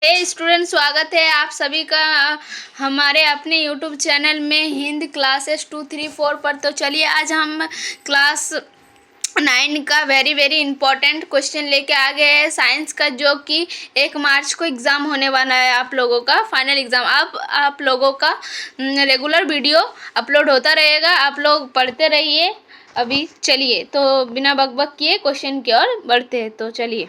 हे student, स्वागत है आप सभी का हमारे अपने यूट्यूब चैनल में हिंद क्लासेस 2, 3, 4 पर। तो चलिए आज हम क्लास 9 का वेरी वेरी इंपॉर्टेंट क्वेश्चन लेके आ गए हैं साइंस का, जो कि 1 मार्च को एग्ज़ाम होने वाला है आप लोगों का फाइनल एग्ज़ाम। अब आप लोगों का रेगुलर वीडियो अपलोड होता रहेगा, आप लोग पढ़ते रहिए। अभी चलिए तो बिना बकबक किए क्वेश्चन की ओर बढ़ते हैं। तो चलिए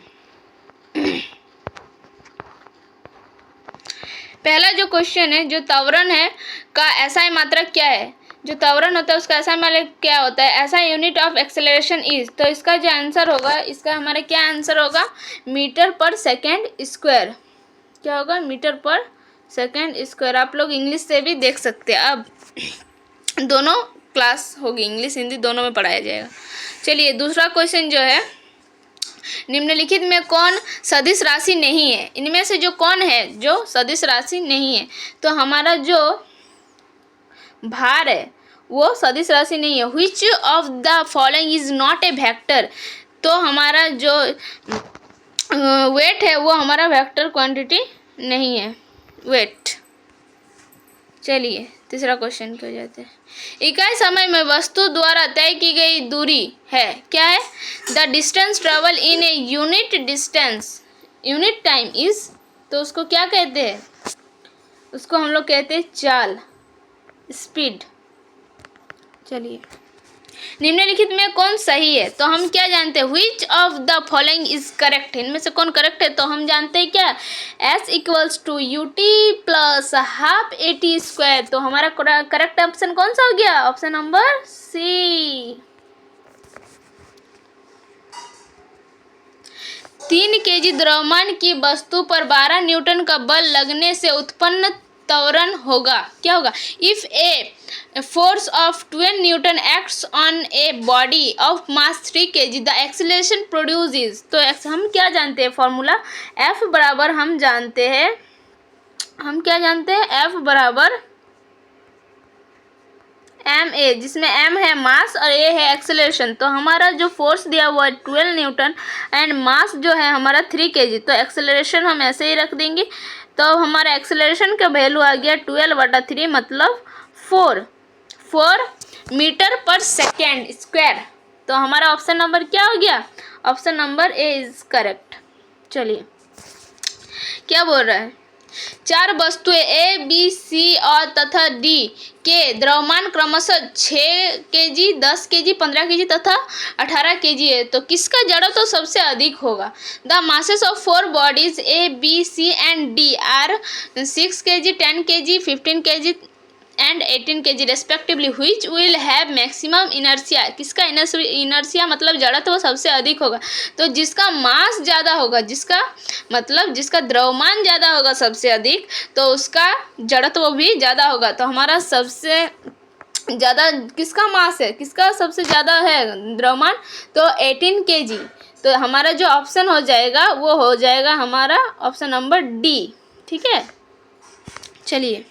पहला जो क्वेश्चन है, जो त्वरण है का एसआई मात्रक क्या है। जो त्वरण होता है उसका एसआई मात्रक क्या होता है। ऐसा यूनिट ऑफ एक्सेलरेशन इज, तो इसका जो आंसर होगा, इसका हमारा क्या आंसर होगा, मीटर पर सेकेंड स्क्वायर। क्या होगा, मीटर पर सेकेंड स्क्वायर। आप लोग इंग्लिश से भी देख सकते हैं। अब दोनों क्लास होगी, इंग्लिश हिंदी दोनों में पढ़ाया जाएगा। चलिए दूसरा क्वेश्चन जो है, निम्नलिखित में कौन सदिश राशि नहीं है। इनमें से जो कौन है जो सदिश राशि नहीं है, तो हमारा जो भार है वो सदिश राशि नहीं है। Which of the following is not a vector, तो हमारा जो वेट है वो हमारा वेक्टर क्वांटिटी नहीं है, वेट। चलिए तीसरा क्वेश्चन के हो जाते हैं। इकाई समय में वस्तु द्वारा तय की गई दूरी है, क्या है, the distance travel in a unit distance unit time is, तो उसको क्या कहते हैं, उसको हम लोग कहते हैं चाल, स्पीड। चलिए निम्नलिखित में कौन सही है, तो हम क्या जानते हैं, which of the following is correct, इनमें से कौन करेक्ट है, तो हम जानते हैं क्या, S equals to UT plus half AT square. तो हमारा करेक्ट ऑप्शन कौन सा हो गया, ऑप्शन नंबर C। 3 kg द्रव्यमान की वस्तु पर 12 न्यूटन का बल लगने से उत्पन्न त्वरण होगा, क्या होगा, if a force of 12 Newton acts on a body of mass 3 kg the acceleration produce is. तो हम क्या जानते हैं फॉर्मूला, F बराबर हम जानते हैं, हम क्या जानते हैं, F बराबर ma, जिसमें m है मास और a है एक्सेलरेशन। तो हमारा जो फोर्स दिया हुआ है 12 न्यूटन एंड मास जो है हमारा 3 kg, तो एक्सेलरेशन हम ऐसे ही रख देंगे। तो हमारा एक्सेलरेशन का वैल्यू आ गया 12/3 मतलब 4 मीटर पर सेकेंड स्क्वायर। तो हमारा ऑप्शन नंबर क्या हो गया, option number A is correct. चलिए क्या बोल रहा है, 4 वस्तुएं ए बी सी और तथा डी के द्रव्यमान क्रमशः 6 kg, 10 kg, 15 kg तथा 18 kg है, तो किसका जड़त्व तो सबसे अधिक होगा। The masses of 4 bodies A B C and D are 6 kg, 10 kg, 15 kg and 18 kg respectively, which will have maximum inertia, किसका इनर्शिया मतलब जड़त्व सबसे अधिक होगा। तो जिसका मास ज़्यादा होगा, जिसका मतलब जिसका द्रव्यमान ज़्यादा होगा सबसे अधिक, तो उसका जड़त्व भी ज़्यादा होगा। तो हमारा सबसे ज़्यादा किसका मास है, किसका सबसे ज़्यादा है द्रव्यमान, तो 18 kg। तो हमारा जो ऑप्शन हो जाएगा वो हो जाएगा हमारा ऑप्शन नंबर डी, ठीक है। चलिए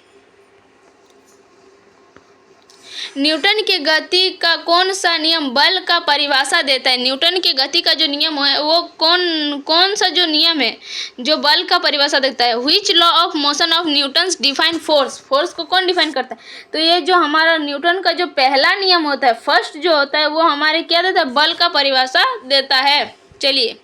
न्यूटन के गति का कौन सा नियम बल का परिभाषा देता है। न्यूटन के गति का जो नियम है वो कौन सा जो नियम है जो बल का परिभाषा देता है। Which law of motion of Newton's define force, force को कौन डिफाइन करता है। तो ये जो हमारा न्यूटन का जो पहला नियम होता है, फर्स्ट जो होता है, वो हमारे क्या देता है, बल का परिभाषा देता है। चलिए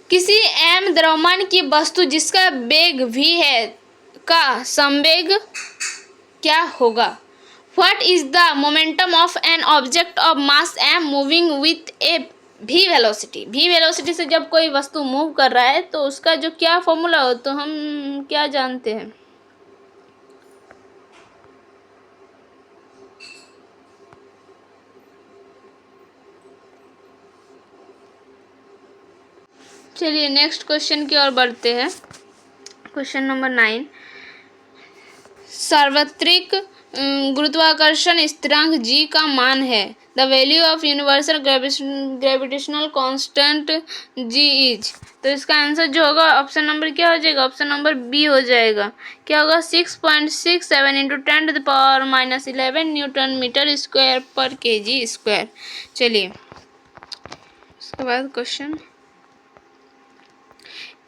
किसी m द्रव्यमान की वस्तु जिसका वेग v है का संवेग क्या होगा। What is the momentum of an object of mass m moving with A v velocity. v velocity से जब कोई वस्तु मूव कर रहा है तो उसका जो क्या फॉर्मूला हो, तो हम क्या जानते हैं, चलिए नेक्स्ट क्वेश्चन की ओर बढ़ते हैं। क्वेश्चन नंबर 9, सार्वत्रिक गुरुत्वाकर्षण स्थिरांक g का मान है। The value of universal gravitational constant g is. तो इसका आंसर जो होगा ऑप्शन नंबर क्या हो जाएगा, ऑप्शन नंबर बी हो जाएगा। क्या होगा, 6.67 इंटू 10⁻⁻11 न्यूटन मीटर स्क्वायर पर kg स्क्वायर। चलिए उसके बाद क्वेश्चन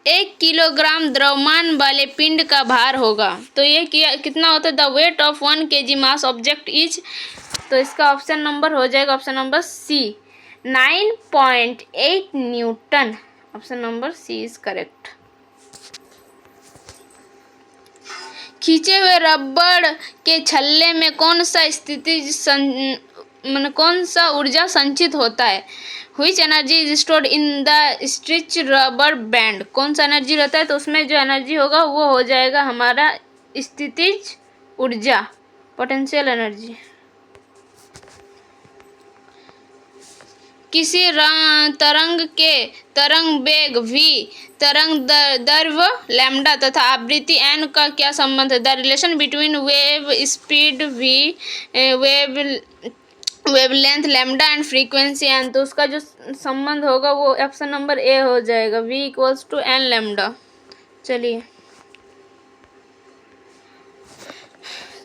1 किलोग्राम द्रव्यमान वाले पिंड का भार होगा। तो ये कितना होता है? The weight of 1 kg mass object is, तो इसका ऑप्शन नंबर हो जाएगा option number C, 9.8 newton. Option number C is correct. खींचे हुए रबड़ के छल्ले में कौन सा ऊर्जा संचित होता है? Which energy is stored in the stretch rubber band? कौन सा एनर्जी रहता है? तो उसमें जो एनर्जी होगा वो हो जाएगा हमारा स्थितिज ऊर्जा, पोटेंशियल एनर्जी। किसी तरंग के तरंग वेग v, तरंग दैर्घ्य लैम्डा तथा आवृत्ति n का क्या संबंध है? The relation between wave speed v, wavelength lambda and frequency n। तो उसका जो संबंध होगा वो ऑप्शन नंबर ए हो जाएगा, v equals to n lambda. चलिए,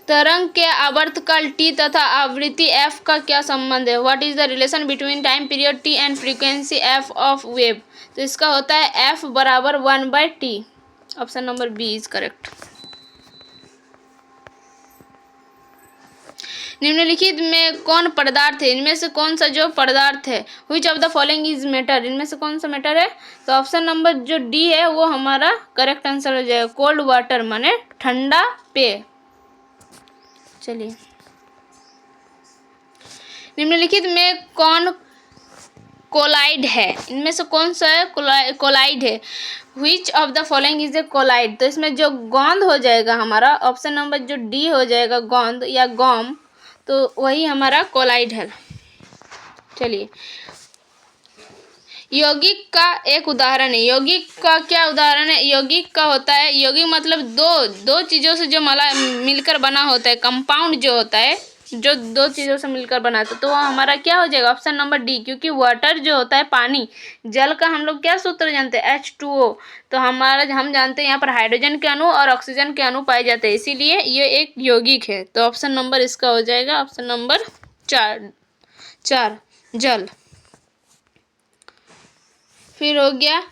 तरंग के आवर्तकाल t तथा आवृत्ति f का क्या संबंध है? What is the relation between time period t and frequency f of wave? तो इसका होता है f बराबर 1/t। Option number B is correct. निम्नलिखित में कौन पदार्थ है? इनमें से कौन सा जो पदार्थ है? Which of the following is matter? इनमें से कौन सा मैटर है? तो ऑप्शन नंबर जो डी है वो हमारा करेक्ट आंसर हो जाएगा, कोल्ड वाटर माने ठंडा पेय। चलिए, निम्नलिखित में कौन कोलाइड है? इनमें से कौन सा है कोलाइड है? Which of the following is a collide? तो इसमें जो गोंद हो जाएगा हमारा, ऑप्शन नंबर जो डी हो जाएगा, गोंद या गॉम, तो वही हमारा कोलाइड है। चलिए, यौगिक का एक उदाहरण है। यौगिक का क्या उदाहरण है? यौगिक का होता है, यौगिक मतलब दो चीज़ों से जो मिलकर बना होता है, कंपाउंड जो होता है, जो दो चीज़ों से मिलकर बना था, तो वह हमारा क्या हो जाएगा? ऑप्शन नंबर डी, क्योंकि वाटर जो होता है पानी, जल का हम लोग क्या सूत्र जानते हैं? H2O। तो हम जानते हैं यहाँ पर हाइड्रोजन के अणु और ऑक्सीजन के अणु पाए जाते हैं, इसीलिए ये एक यौगिक है। तो ऑप्शन नंबर इसका हो जाएगा ऑप्शन नंबर चार जल। फिर हो गया,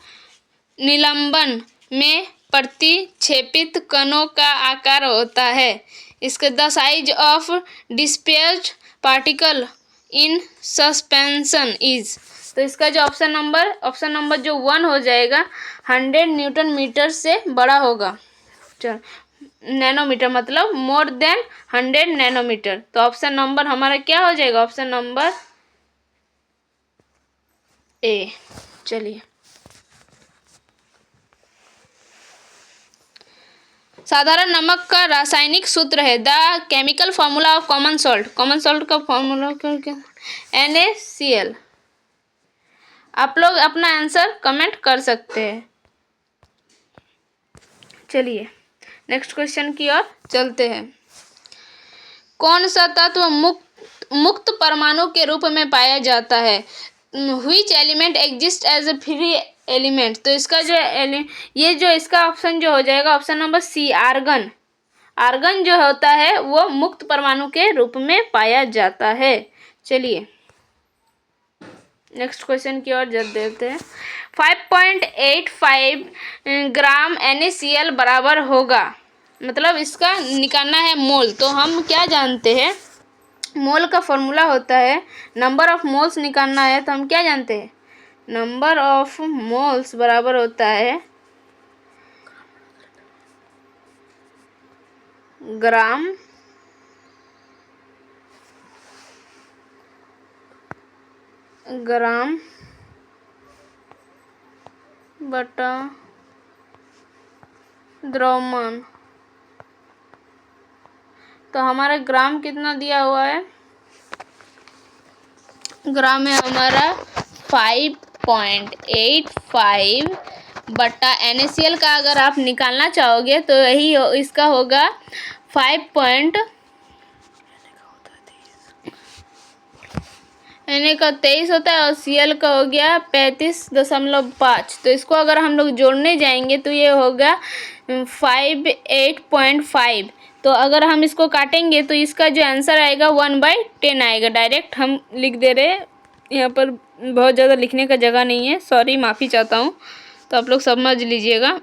निलंबन में प्रतिक्षेपित कणों का आकार होता है, इसका the size of dispersed particle in suspension is. तो इसका जो ऑप्शन नंबर जो 1 हो जाएगा, 100 न्यूटन मीटर से बड़ा होगा। चल, नैनोमीटर मतलब मोर देन 100 नैनोमीटर। तो ऑप्शन नंबर हमारा क्या हो जाएगा? ऑप्शन नंबर ए। चलिए, साधारण नमक का रासायनिक सूत्र है, the chemical formula of common salt. Common salt का फॉर्मूला क्या? NaCl। आप लोग अपना आंसर कमेंट कर सकते हैं। चलिए, नेक्स्ट क्वेश्चन की ओर चलते हैं। कौन सा तत्व मुक्त परमाणु के रूप में पाया जाता है? Which element exists as a free element? तो इसका जो ये जो इसका ऑप्शन जो हो जाएगा option number C, argon. Argon जो होता है वो मुक्त परमाणु के रूप में पाया जाता है। चलिए, नेक्स्ट क्वेश्चन की ओर चल देते हैं। 5.85 ग्राम NaCl बराबर होगा, मतलब इसका निकालना है मोल। तो हम क्या जानते हैं? मोल का फॉर्मूला होता है, नंबर ऑफ मोल्स निकालना है तो हम क्या जानते हैं? नंबर ऑफ मोल्स बराबर होता है ग्राम बटा द्रव्यमान। तो हमारा ग्राम कितना दिया हुआ है? ग्राम है हमारा 5.85 बटा NaCl का अगर आप निकालना चाहोगे तो यही इसका होगा 23 होता है और Cl का हो गया 35.5। तो इसको अगर हम लोग जोड़ने जाएंगे तो ये होगा 58.5। तो अगर हम इसको काटेंगे तो इसका जो आंसर आएगा 1/10 आएगा। डायरेक्ट हम लिख दे रहे हैं, यहाँ पर बहुत ज़्यादा लिखने का जगह नहीं है, सॉरी, माफ़ी चाहता हूँ। तो आप लोग समझ लीजिएगा।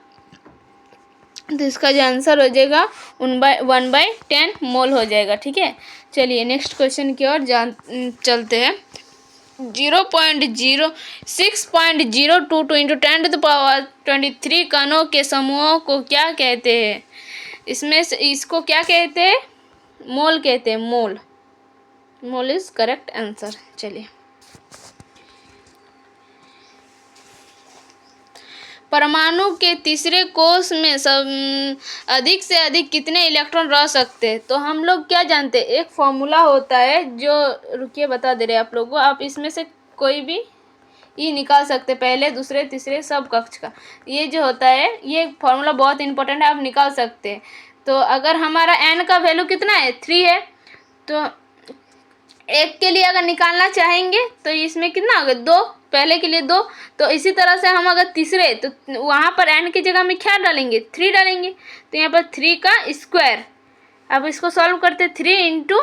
तो इसका जो आंसर हो जाएगा 1/10 मोल हो जाएगा। ठीक है, चलिए नेक्स्ट क्वेश्चन की ओर चलते हैं। 6.022 इंटू 10⁻23 कणों के समूहों को क्या कहते हैं? इसमें से इसको क्या कहते हैं? मोल कहते हैं, mole. Mole is correct answer. चलिए, परमाणु के तीसरे कोश में अधिक से अधिक कितने इलेक्ट्रॉन रह सकते हैं? तो हम लोग क्या जानते हैं, एक फॉर्मूला होता है जो, रुकिए बता दे रहे हैं आप लोगों को। आप इसमें से कोई भी ये निकाल सकते हैं, पहले दूसरे तीसरे सब कक्ष का। ये जो होता है, ये फॉर्मूला बहुत इंपॉर्टेंट है, आप निकाल सकते हैं। तो अगर हमारा एन का वैल्यू कितना है, 3 है, तो एक के लिए अगर निकालना चाहेंगे तो इसमें कितना होगा, 2। पहले के लिए 2। तो इसी तरह से हम अगर तीसरे, तो वहाँ पर एन की जगह में क्या डालेंगे, 3 डालेंगे। तो यहाँ पर 3 का स्क्वायर। अब इसको सॉल्व करते, 3 इंटू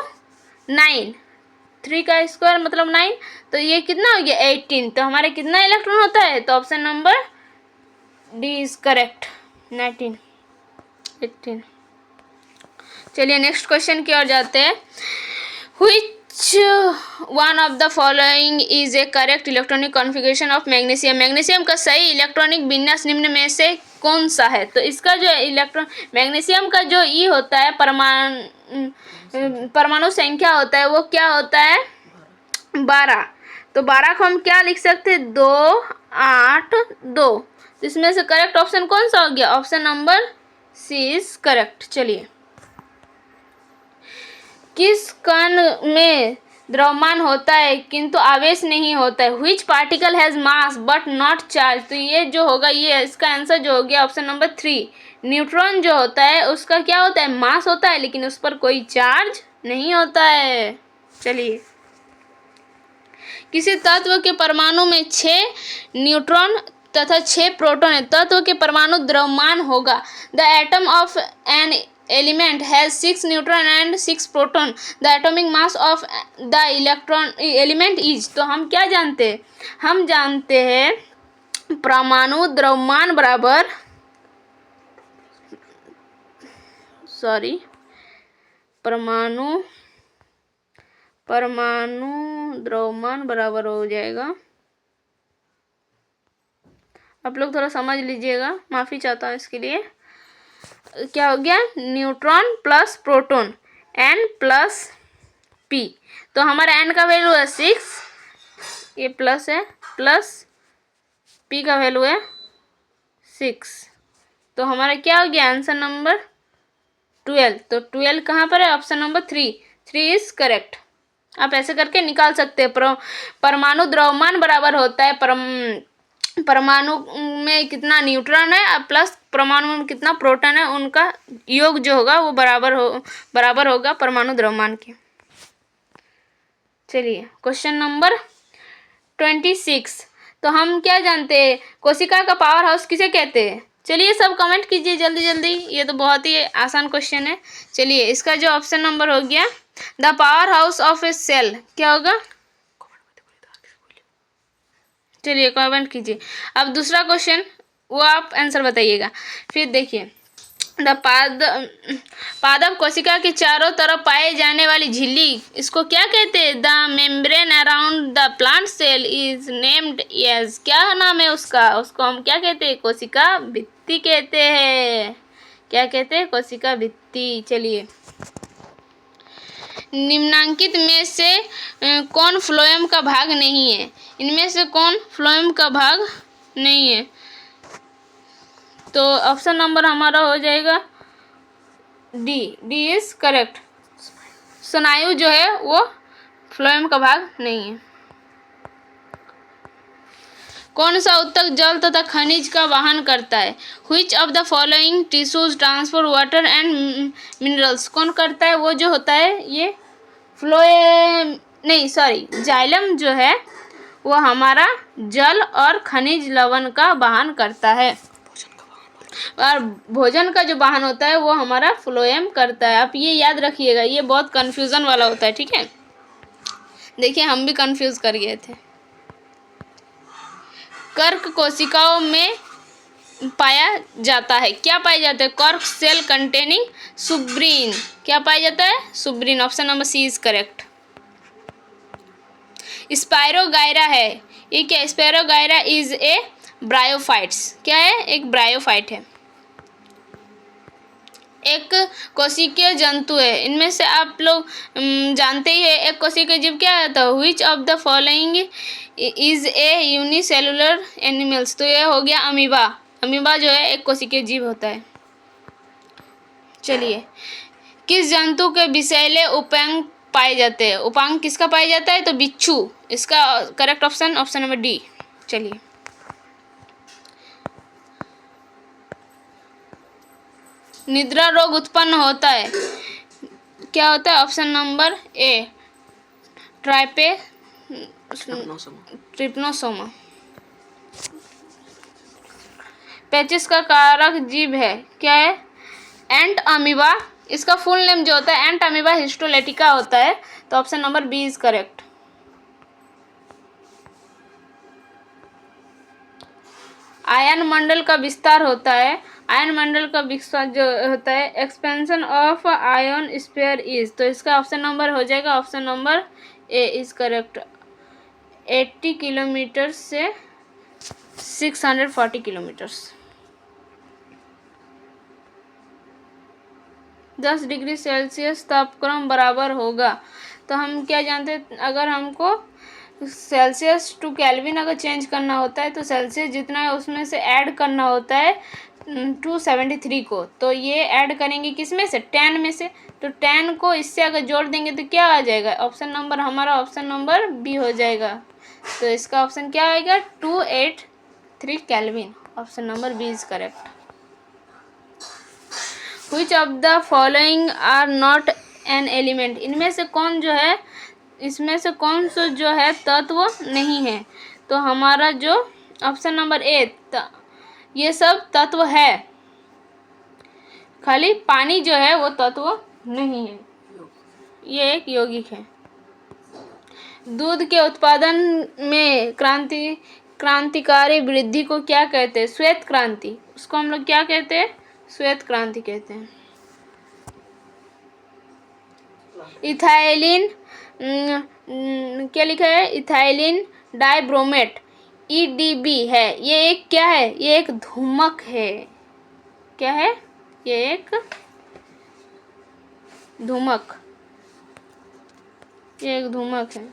9, 3 का स्क्वायर मतलब 9। तो ये कितना हो गया, 18। तो हमारे कितना इलेक्ट्रॉन होता है? तो option number D is correct, 19, 18। चलिए नेक्स्ट क्वेश्चन की ओर जाते हैं। Which one of the following is a correct electronic configuration of magnesium? Magnesium का सही इलेक्ट्रॉनिक विन्यास निम्न में से कौन सा है? तो इसका जो मैग्नीशियम का जो ई होता है, परमाणु संख्या होता है, वो क्या होता है, 12। तो 12 को हम क्या लिख सकते हैं, 2, 8, 2। तो इसमें से करेक्ट ऑप्शन कौन सा हो गया? Option number C is correct. चलिए, किस कण में द्रव्यमान होता है किंतु आवेश नहीं होता है? Which particle has mass but not charge? तो ये जो होगा, ये इसका आंसर जो हो गया ऑप्शन नंबर 3। न्यूट्रॉन जो होता है उसका क्या होता है, मास होता है, लेकिन उस पर कोई चार्ज नहीं होता है। चलिए, किसी तत्व के परमाणु में 6 न्यूट्रॉन तथा 6 प्रोटॉन है, तत्व के परमाणु द्रव्यमान होगा। The atom of an element has 6 neutron and 6 proton. The atomic mass of the element is। तो हम क्या जानते हैं, हम जानते हैं परमाणु द्रव्यमान बराबर, परमाणु द्रव्यमान बराबर हो जाएगा, आप लोग थोड़ा समझ लीजिएगा, माफ़ी चाहता हूँ इसके लिए। क्या हो गया, neutron plus proton, N plus P. तो हमारा एन का वैल्यू है 6, ये प्लस है, प्लस पी का वैल्यू है 6। तो हमारा क्या हो गया, आंसर नंबर 12। तो 12 कहाँ पर है, ऑप्शन नंबर 3 इज करेक्ट। आप ऐसे करके निकाल सकते हैं। परमाणु द्रव्यमान बराबर होता है परमाणु में कितना न्यूट्रॉन है प्लस परमाणु में कितना प्रोटॉन है, उनका योग जो होगा वो बराबर होगा परमाणु द्रव्यमान के। चलिए, क्वेश्चन नंबर 26। तो हम क्या जानते हैं, कोशिका का पावर हाउस किसे कहते हैं? चलिए सब कमेंट कीजिए जल्दी जल्दी, ये तो बहुत ही आसान क्वेश्चन है। चलिए, इसका जो ऑप्शन नंबर हो गया, the powerhouse of a cell, क्या होगा? चलिए कमेंट कीजिए। अब दूसरा क्वेश्चन, वो आप आंसर बताइएगा। फिर देखिए, द पादप कोशिका के चारों तरफ पाए जाने वाली झिल्ली, इसको क्या कहते हैं? The membrane around the plant cell is named as, क्या नाम है उसका? उसको हम क्या कहते हैं? कोशिका भित्ति कहते हैं। क्या कहते हैं? कोशिका भित्ति। चलिए, निम्नांकित में से कौन फ्लोएम का भाग नहीं है? इनमें से कौन फ्लोएम का भाग नहीं है? तो ऑप्शन नंबर हमारा हो जाएगा डी इज करेक्ट। स्नायु जो है वो फ्लोएम का भाग नहीं है। कौन सा ऊतक जल तथा खनिज का वहन करता है? Which of the following tissues transfer water and minerals? कौन करता है? वो जो होता है ये जाइलम जो है वो हमारा जल और खनिज लवण का वहन करता है, और भोजन का जो वाहन होता है वो हमारा फ्लोएम करता है। आप ये याद रखिएगा, ये बहुत कन्फ्यूज़न वाला होता है। ठीक है, देखिए हम भी कंफ्यूज कर गए थे। कर्क कोशिकाओं में पाया जाता है? क्या पाया जाता है? Cork cell containing suberin. क्या पाया जाता है? Suberin. Option number C is correct. Spirogyra है, ये क्या? Spirogyra is a bryophytes. क्या है? एक ब्रायोफाइट है, एक कोशिकीय जंतु है। इनमें से आप लोग जानते ही है एक कोशिकीय जीव क्या है? तो which of the following is a unicellular animals. तो ये हो गया अमीबा। अमीबा जो है एक कोशिकीय जीव होता है। चलिए, किस जंतु के विषैले उपांग पाए जाते हैं? उपांग किसका पाया जाता है? तो बिच्छू। इसका correct option option number D. चलिए, निद्रा रोग उत्पन्न होता है, क्या होता है? Option number A trypanosoma. पेचिस का कारक जीव है, क्या है? Entamoeba. इसका फुल नेम जो होता है एंट अमीबा हिस्टोलेटिका होता है। तो option number B is correct. आयन मंडल का विस्तार होता है, आयन मंडल का विस्तार जो होता है expansion of ion sphere is. तो इसका ऑप्शन नंबर हो जाएगा option number A is correct. 80 kilometre से 640 किलोमीटर्स। 10 डिग्री सेल्सियस तापक्रम बराबर होगा। तो हम क्या जानते हैं? अगर हमको सेल्सियस टू केल्विन अगर चेंज करना होता है तो सेल्सियस जितना है उसमें से ऐड करना होता है 273 को। तो ये ऐड करेंगे किस में से? 10 में से। तो 10 को इससे अगर जोड़ देंगे तो क्या आ जाएगा? ऑप्शन नंबर हमारा ऑप्शन नंबर बी हो जाएगा। तो इसका ऑप्शन क्या आएगा? 283 kelvin. Option number B is correct. Which of the following are not an element. इनमें से कौन जो है, इसमें से कौन सा जो है तत्व नहीं है? तो हमारा जो ऑप्शन नंबर ए, ये सब तत्व है, खाली पानी जो है वो तत्व नहीं है। ये एक यौगिक है। दूध के उत्पादन में क्रांतिकारी वृद्धि को क्या कहते हैं? श्वेत क्रांति। उसको हम लोग क्या कहते हैं? श्वेत क्रांति कहते हैं। इथाइलिन क्या लिखा है? इथाइलिन डाइब्रोमेट EDB है। ये एक क्या है? ये एक धूमक है। क्या है? ये एक धूमक, ये एक धूमक है।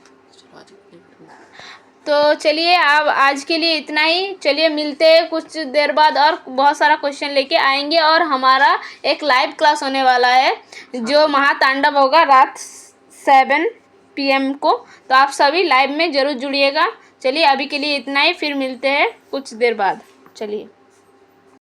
तो चलिए, अब आज के लिए इतना ही। चलिए मिलते हैं कुछ देर बाद और बहुत सारा क्वेश्चन लेके आएंगे। और हमारा एक लाइव क्लास होने वाला है जो महातांडव होगा रात 7 PM को। तो आप सभी लाइव में ज़रूर जुड़िएगा। चलिए अभी के लिए इतना ही, फिर मिलते हैं कुछ देर बाद। चलिए।